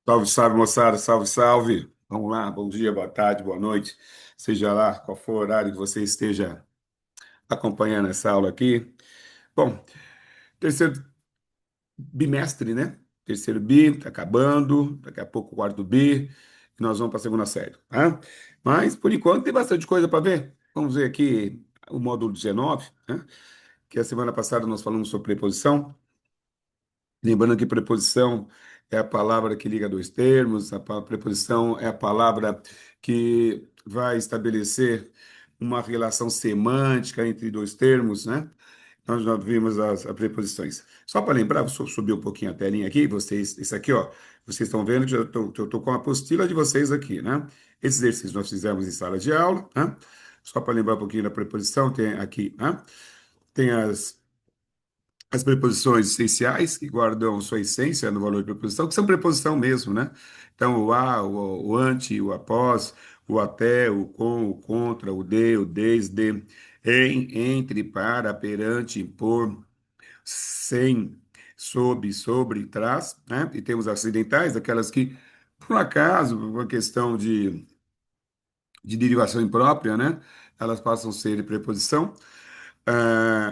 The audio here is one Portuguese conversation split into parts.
Salve, salve, moçada, salve, salve. Vamos lá, bom dia, boa tarde, boa noite, seja lá qual for o horário que você esteja acompanhando essa aula aqui. Bom, terceiro bimestre, né? Terceiro bi, tá acabando, daqui a pouco o quarto bi, e nós vamos para a segunda série, tá? Mas, por enquanto, tem bastante coisa para ver. Vamos ver aqui o módulo 19, né? Que a semana passada nós falamos sobre preposição. Lembrando que preposição é a palavra que liga dois termos, preposição é a palavra que vai estabelecer uma relação semântica entre dois termos, né? Nós já vimos as preposições. Só para lembrar, vou subir um pouquinho a telinha aqui, vocês, isso aqui, ó, vocês estão vendo que eu estou com a apostila de vocês aqui, né? Esses exercícios nós fizemos em sala de aula, né? Só para lembrar um pouquinho da preposição, tem aqui, né? Tem as preposições essenciais, que guardam sua essência no valor de preposição, que são preposição mesmo, né? Então, o a, o ante, o após, o até, o com, o contra, o de, o desde, em, entre, para, perante, por, sem, sob, sobre, trás, né? E temos acidentais, aquelas que, por um acaso, por uma questão de derivação imprópria, né? Elas passam a ser preposição.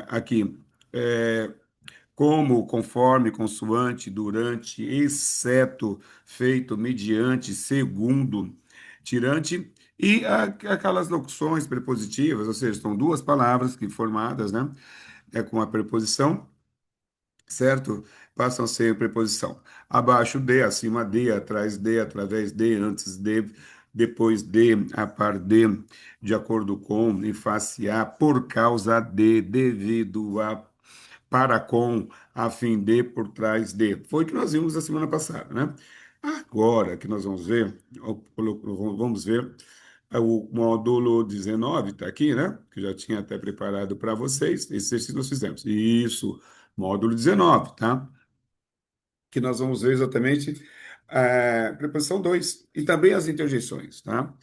Aqui. é, Como, conforme, consoante, durante, exceto, feito, mediante, segundo, tirante, e aquelas locuções prepositivas, ou seja, são duas palavras que formadas, né, com a preposição, certo? Passam a ser preposição. Abaixo de, acima de, através de, antes de, depois de, a par de acordo com, em face a, por causa de, devido a, para com, a fim de, por trás de. Foi o que nós vimos na semana passada, né? Agora que nós vamos ver, vamos ver o módulo 19, está aqui, né? Que eu já tinha até preparado para vocês. Esse exercício nós fizemos. Isso, módulo 19, tá? Que nós vamos ver exatamente a preposição 2 e também as interjeições, tá?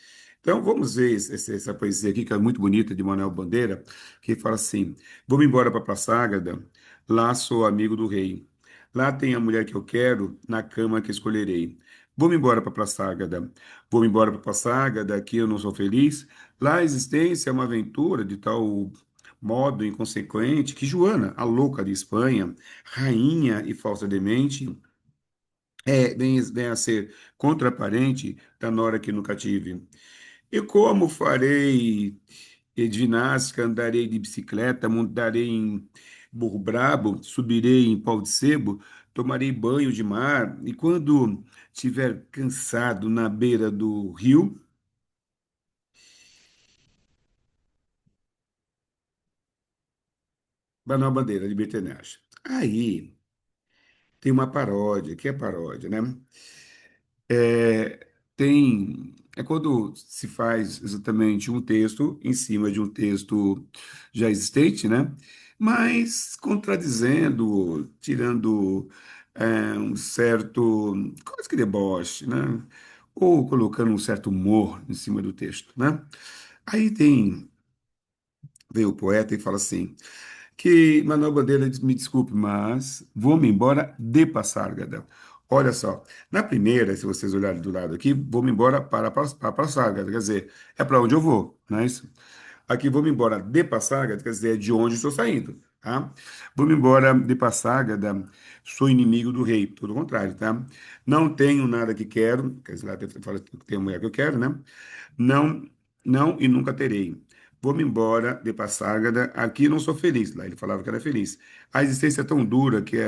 Então, vamos ver essa poesia aqui, que é muito bonita, de Manuel Bandeira, que fala assim: vou-me embora para Praça Ágada, lá sou amigo do rei. Lá tem a mulher que eu quero, na cama que escolherei. Vou-me embora para Praça Ágada, vou-me embora para Praça Ágada, aqui eu não sou feliz. Lá a existência é uma aventura de tal modo inconsequente que Joana, a louca de Espanha, rainha e falsa demente, vem a ser contraparente da nora que nunca tive. E como farei ginástica, andarei de bicicleta, montarei em burro brabo, subirei em pau de sebo, tomarei banho de mar, e quando estiver cansado na beira do rio, Manuel Bandeira, de Beternage. Aí tem uma paródia, que é paródia, né? É, é quando se faz exatamente um texto em cima de um texto já existente, né? Mas contradizendo, tirando um certo, quase que deboche, né? Ou colocando um certo humor em cima do texto, né? Aí veio o poeta e fala assim, que Manuel Bandeira diz, me desculpe, mas vou-me embora de Passárgada. Olha só, na primeira, se vocês olharem do lado aqui, vou-me embora para Passárgada, quer dizer, é para onde eu vou, não é isso? Aqui, vou-me embora de Passárgada, quer dizer, é de onde estou saindo, tá? Vou-me embora de Passárgada, sou inimigo do rei, tudo o contrário, tá? Não tenho nada que quero, quer dizer, lá fala que tem a mulher que eu quero, né? Não, não e nunca terei. Vou-me embora de Passárgada, aqui não sou feliz. Lá ele falava que era feliz. A existência é tão dura que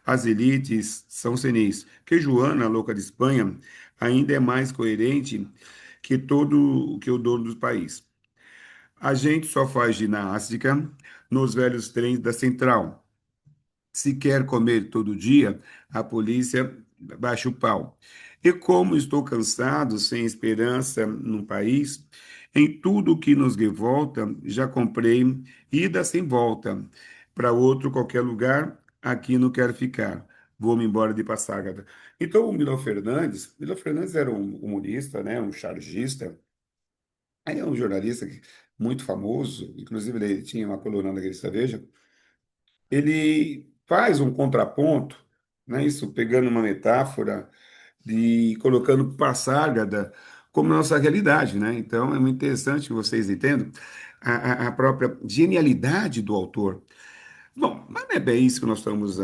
as elites são senis. Que Joana, louca de Espanha, ainda é mais coerente que o dono do país. A gente só faz ginástica nos velhos trens da Central. Se quer comer todo dia, a polícia baixa o pau. E como estou cansado, sem esperança no país, em tudo que nos revolta, já comprei ida sem volta. Para outro qualquer lugar, aqui não quero ficar. Vou-me embora de Passágada. Então, o Milor Fernandes era um humorista, né, um chargista, aí é um jornalista muito famoso, inclusive ele tinha uma coluna na revista Veja, ele faz um contraponto, né, isso pegando uma metáfora de colocando Passárgada como nossa realidade, né? Então é muito interessante que vocês entendam a própria genialidade do autor. Bom, mas não é bem isso que nós estamos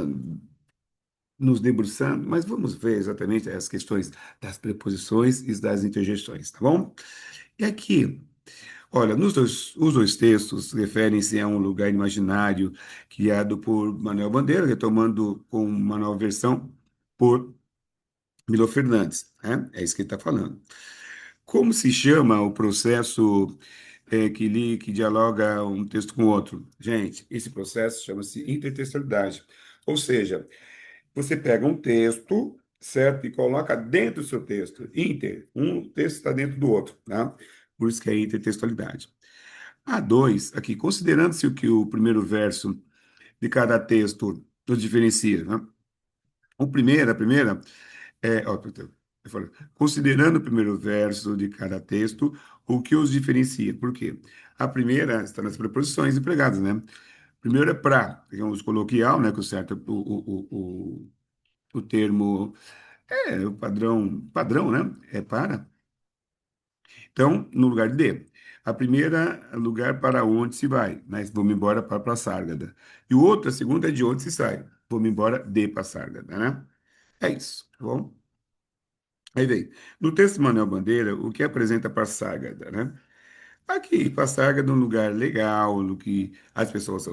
nos debruçando, mas vamos ver exatamente as questões das preposições e das interjeições, tá bom? E aqui, olha, os dois textos referem-se a um lugar imaginário criado por Manuel Bandeira, retomando com uma nova versão por Milo Fernandes, né? É isso que ele está falando. Como se chama o processo que dialoga um texto com o outro? Gente, esse processo chama-se intertextualidade. Ou seja, você pega um texto, certo? E coloca dentro do seu texto. Inter, um texto está dentro do outro, tá? Por isso que é intertextualidade. A dois, aqui, considerando-se o que o primeiro verso de cada texto nos diferencia, né? A primeira, perdão, eu falei, considerando o primeiro verso de cada texto, o que os diferencia? Por quê? A primeira está nas preposições empregadas, né? Primeiro é para, digamos, coloquial, né? Que o certo, o termo o padrão, né? É para. Então, no lugar de D. A primeira é lugar para onde se vai, mas vou-me embora para Passárgada. E o outro, a segunda é de onde se sai. Vou-me embora de Passárgada, né? É isso, tá bom? Aí vem. No texto de Manuel Bandeira, o que apresenta Passárgada, né? Aqui, Passárgada é um lugar legal, no que as pessoas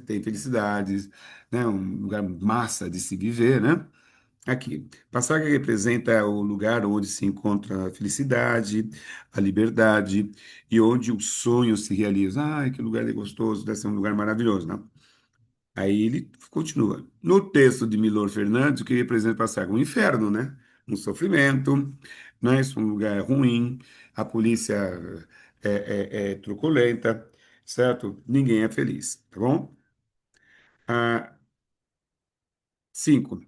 têm felicidades, né? Um lugar massa de se viver, né? Aqui, Passárgada representa o lugar onde se encontra a felicidade, a liberdade e onde o sonho se realiza. Ai, que lugar gostoso, deve ser um lugar maravilhoso, né? Aí ele continua. No texto de Milor Fernandes, o que representa Passárgada? Um inferno, né? Um sofrimento, né? Isso é um lugar ruim, a polícia é truculenta, certo? Ninguém é feliz, tá bom? Ah, 5.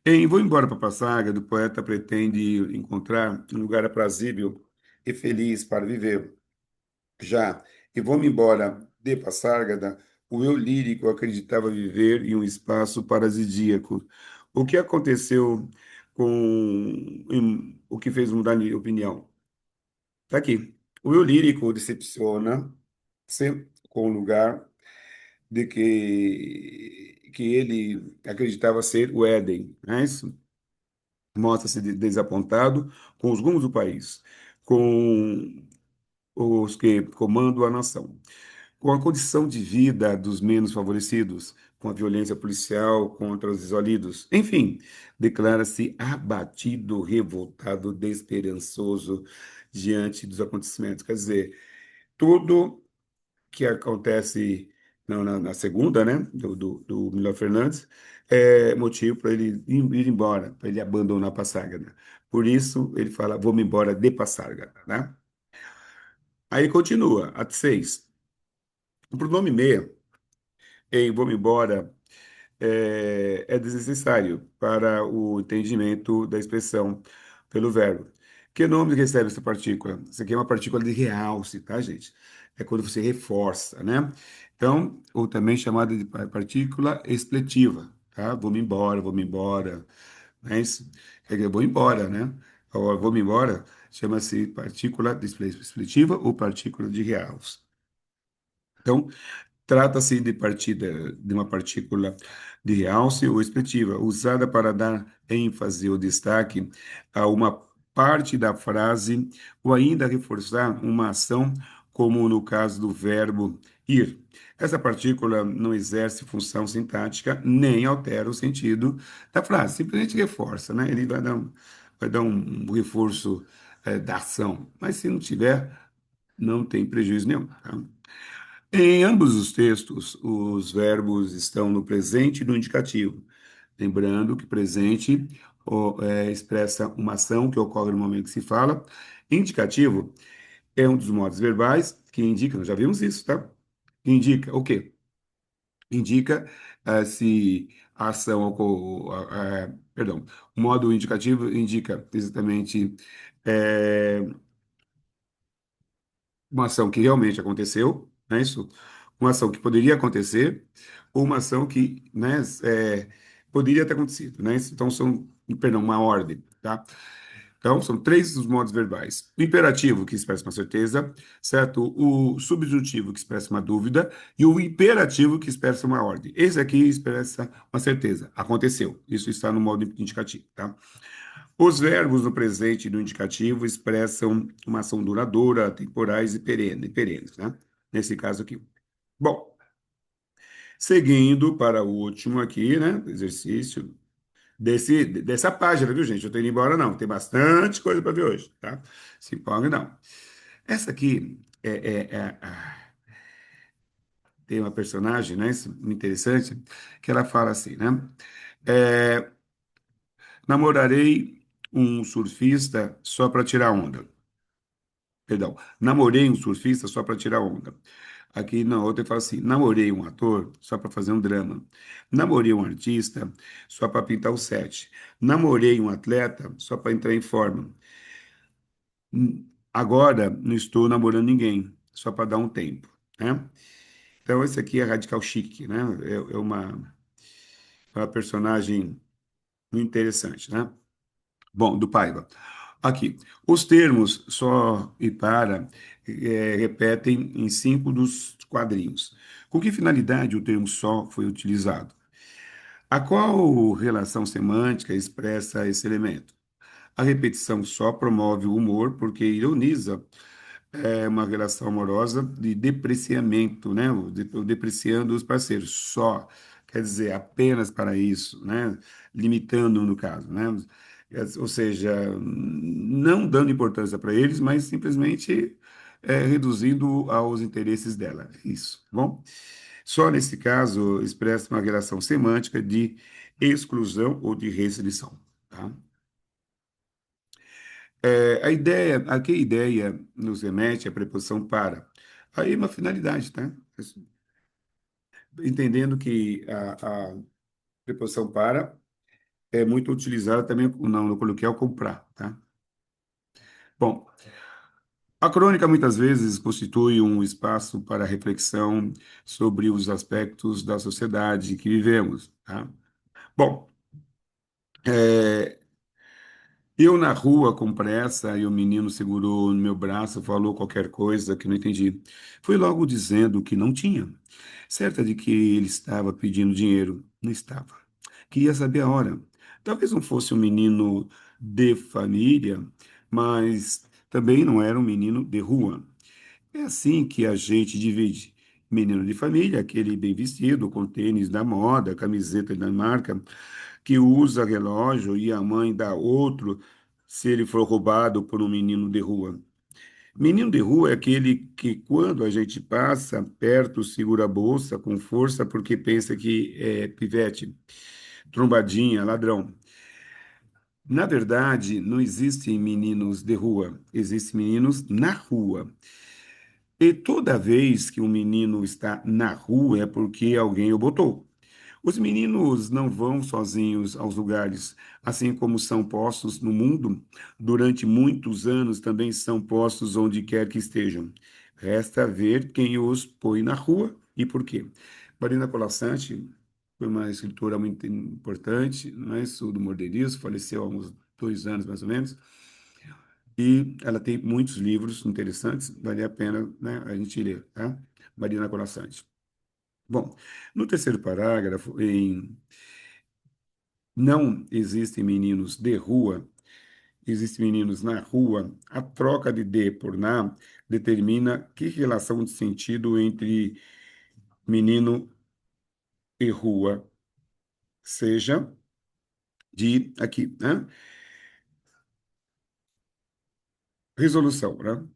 Em Vou Embora para Passárgada, o poeta pretende encontrar um lugar aprazível e feliz para viver. Já E Vou-me Embora de Passárgada, o eu lírico acreditava viver em um espaço paradisíaco. O que aconteceu o que fez mudar de opinião? Está aqui. O eu lírico decepciona-se com o lugar de que ele acreditava ser o Éden, não é isso? Mostra-se desapontado com os rumos do país, com os que comandam a nação, com a condição de vida dos menos favorecidos, com a violência policial contra os desvalidos. Enfim, declara-se abatido, revoltado, desesperançoso diante dos acontecimentos. Quer dizer, tudo que acontece na segunda, né, do Milor Fernandes, é motivo para ele ir embora, para ele abandonar Passárgada. Por isso, ele fala, vou-me embora de Passárgada, né? Aí continua, a 6. O pronome me, em vou-me embora, é desnecessário para o entendimento da expressão pelo verbo. Que nome recebe essa partícula? Isso aqui é uma partícula de realce, tá, gente? É quando você reforça, né? Então, ou também chamada de partícula expletiva, tá? Vou-me embora, não é isso? Quer dizer, vou embora, né? Ou vou-me embora, chama-se partícula expletiva ou partícula de realce. Então, trata-se de uma partícula de realce ou expressiva, usada para dar ênfase ou destaque a uma parte da frase ou ainda reforçar uma ação, como no caso do verbo ir. Essa partícula não exerce função sintática nem altera o sentido da frase, simplesmente reforça, né? Ele vai dar um reforço, da ação, mas se não tiver, não tem prejuízo nenhum, tá? Em ambos os textos, os verbos estão no presente e no indicativo. Lembrando que presente expressa uma ação que ocorre no momento que se fala. Indicativo é um dos modos verbais que indica, nós já vimos isso, tá? Indica o quê? Indica se a ação perdão, o modo indicativo indica exatamente eh, uma ação que realmente aconteceu, né, isso, uma ação que poderia acontecer, ou uma ação que, né, poderia ter acontecido, né? Então, são perdão, uma ordem, tá? Então, são três os modos verbais. O imperativo, que expressa uma certeza, certo? O subjuntivo, que expressa uma dúvida, e o imperativo, que expressa uma ordem. Esse aqui expressa uma certeza. Aconteceu. Isso está no modo indicativo, tá? Os verbos no presente e no indicativo expressam uma ação duradoura, temporais e perenes, né? Nesse caso aqui. Bom, seguindo para o último aqui, né? Exercício dessa página, viu, gente? Eu tô indo embora, não. Tem bastante coisa para ver hoje, tá? Se empolgue, não. Essa aqui tem uma personagem, né? Interessante, que ela fala assim, né? É, namorarei um surfista só para tirar onda. Perdão, namorei um surfista só para tirar onda. Aqui na outra ele fala assim: namorei um ator só para fazer um drama. Namorei um artista só para pintar o set. Namorei um atleta só para entrar em forma. Agora não estou namorando ninguém, só para dar um tempo, né? Então esse aqui é Radical Chic, né? É uma personagem muito interessante, né? Bom, do Paiva. Aqui, os termos só e para repetem em cinco dos quadrinhos. Com que finalidade o termo só foi utilizado? A qual relação semântica expressa esse elemento? A repetição só promove o humor porque ironiza uma relação amorosa de depreciamento, né? O depreciando os parceiros, só, quer dizer, apenas para isso, né? Limitando no caso, né? Ou seja, não dando importância para eles, mas simplesmente reduzindo aos interesses dela. Isso, bom? Só nesse caso expressa uma relação semântica de exclusão ou de restrição, tá? A que ideia nos remete à preposição para? Aí uma finalidade, tá? Entendendo que a preposição para é muito utilizada também no coloquial comprar, tá? Bom, a crônica muitas vezes constitui um espaço para reflexão sobre os aspectos da sociedade que vivemos, tá? Bom, é, eu na rua com pressa e o menino segurou no meu braço, falou qualquer coisa que não entendi. Fui logo dizendo que não tinha. Certa de que ele estava pedindo dinheiro. Não estava. Queria saber a hora. Talvez não fosse um menino de família, mas também não era um menino de rua. É assim que a gente divide. Menino de família, aquele bem vestido, com tênis da moda, camiseta da marca, que usa relógio e a mãe dá outro se ele for roubado por um menino de rua. Menino de rua é aquele que, quando a gente passa perto, segura a bolsa com força porque pensa que é pivete, trombadinha, ladrão. Na verdade, não existem meninos de rua, existem meninos na rua. E toda vez que um menino está na rua é porque alguém o botou. Os meninos não vão sozinhos aos lugares, assim como são postos no mundo, durante muitos anos também são postos onde quer que estejam. Resta ver quem os põe na rua e por quê. Marina Colasanti foi uma escritora muito importante, não é? Sul do Morderiço, faleceu há uns 2 anos mais ou menos, e ela tem muitos livros interessantes, vale a pena, né, a gente ler, tá? Marina Colasanti. Bom, no terceiro parágrafo, em não existem meninos de rua, existem meninos na rua. A troca de de por na determina que relação de sentido entre menino e rua seja de aqui, né? Resolução, né?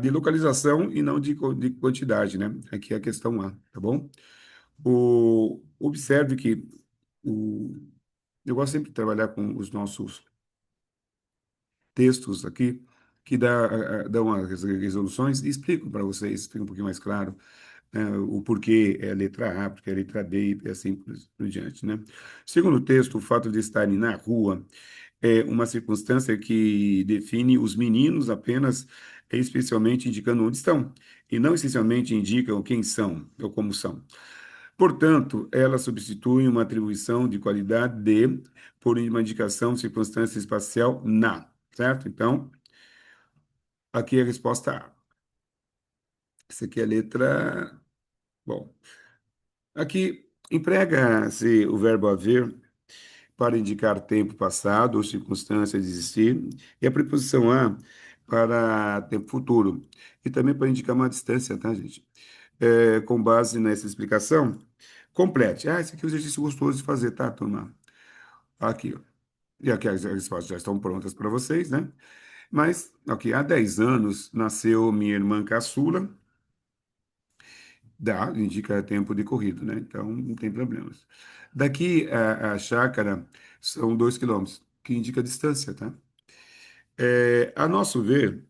De localização e não de quantidade, né? Aqui é a questão A, tá bom? Observe que o, eu gosto sempre de trabalhar com os nossos textos aqui que dão as resoluções e explicam para vocês, fica um pouquinho mais claro, né, o porquê é a letra A, porque é a letra B e assim por diante, né? Segundo o texto, o fato de estarem na rua é uma circunstância que define os meninos apenas, especialmente indicando onde estão, e não essencialmente indicam quem são ou como são. Portanto, ela substitui uma atribuição de qualidade de por uma indicação de circunstância espacial na, certo? Então, aqui é a resposta A. Essa aqui é a letra. Bom, aqui emprega-se o verbo haver para indicar tempo passado ou circunstância de existir, e a preposição a para tempo futuro, e também para indicar uma distância, tá, gente? Com base nessa explicação, complete. Ah, esse aqui é um exercício gostoso de fazer, tá, turma? Aqui, ó. E aqui as respostas já estão prontas para vocês, né? Mas, aqui, há 10 anos nasceu minha irmã caçula, dá, indica tempo decorrido, né? Então, não tem problemas. Daqui a chácara são 2 quilômetros, que indica a distância, tá? A nosso ver,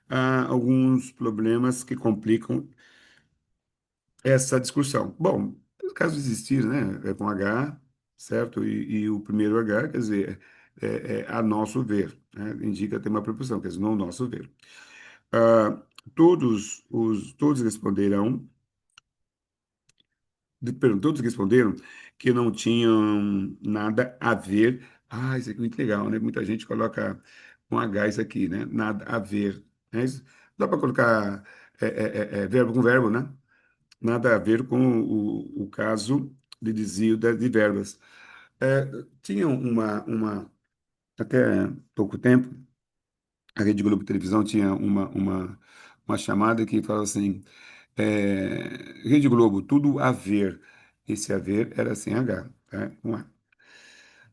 há alguns problemas que complicam essa discussão. Bom, no caso de existir, né? É com H, certo? E o primeiro H, quer dizer, a nosso ver, né? Indica ter uma preposição, quer dizer, no nosso ver. Ah, todos responderão todos responderam que não tinham nada a ver. Ah, isso aqui é muito legal, né? Muita gente coloca com H isso aqui, né? Nada a ver. Né? Dá para colocar verbo com verbo, né? Nada a ver com o caso de desvio de verbas. Tinha até pouco tempo, a Rede Globo Televisão tinha uma chamada que falava assim, Rede Globo, tudo a ver. Esse haver era sem H, tá? Com A.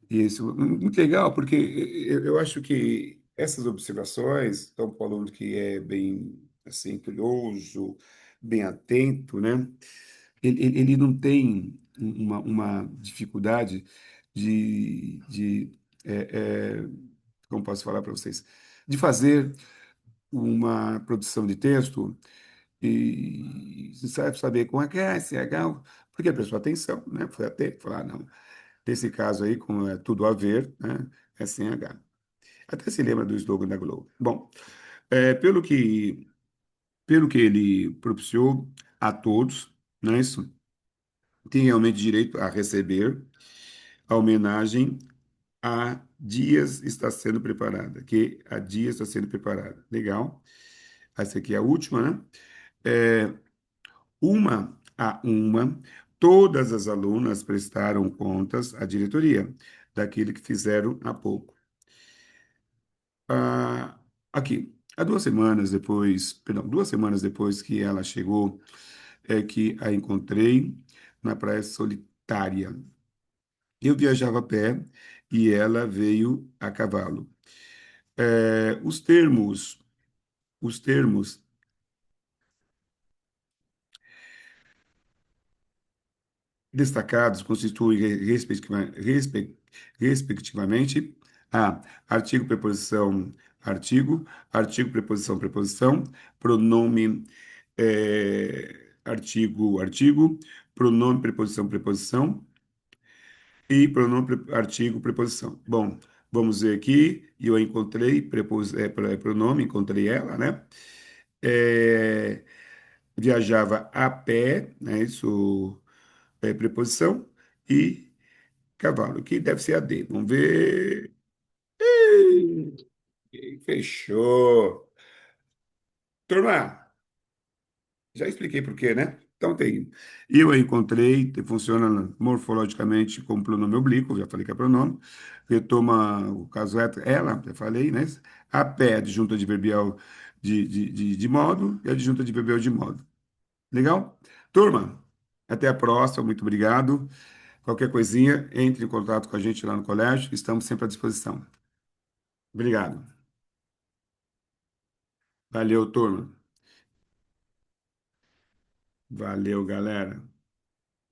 E isso, muito legal, porque eu acho que essas observações estão falando que é bem, assim, curioso, bem atento, né? Ele não tem uma dificuldade de como posso falar para vocês, de fazer uma produção de texto e você sabe saber como é que é esse legal, porque prestou atenção, né? Foi até falar, não, nesse caso aí, como é tudo a ver, né? É sem H. Até se lembra do slogan da Globo. Bom, pelo que ele propiciou a todos, né? Isso tem realmente direito a receber a homenagem a Dias está sendo preparada, que a Dias está sendo preparada. Legal. Essa aqui é a última, né? É, uma a uma, todas as alunas prestaram contas à diretoria daquilo que fizeram há pouco. Ah, aqui, há 2 semanas depois, perdão, 2 semanas depois que ela chegou, é que a encontrei na Praia Solitária. Eu viajava a pé e ela veio a cavalo. Os termos destacados constituem, respectivamente, a artigo, preposição, artigo, preposição, pronome, artigo, pronome, preposição, e pronome, artigo, preposição. Bom, vamos ver aqui, eu encontrei, pronome, encontrei ela, né? É, viajava a pé, né? Isso preposição, e cavalo, que deve ser a D. Vamos ver. Fechou. Turma, já expliquei por quê, né? Então tem. Eu a encontrei, funciona morfologicamente como pronome oblíquo, já falei que é pronome. Retoma o caso ela, já falei, né? A pé, adjunta adverbial de modo e adjunta adverbial de modo. Legal? Turma, até a próxima, muito obrigado. Qualquer coisinha, entre em contato com a gente lá no colégio, estamos sempre à disposição. Obrigado. Valeu, turma. Valeu, galera.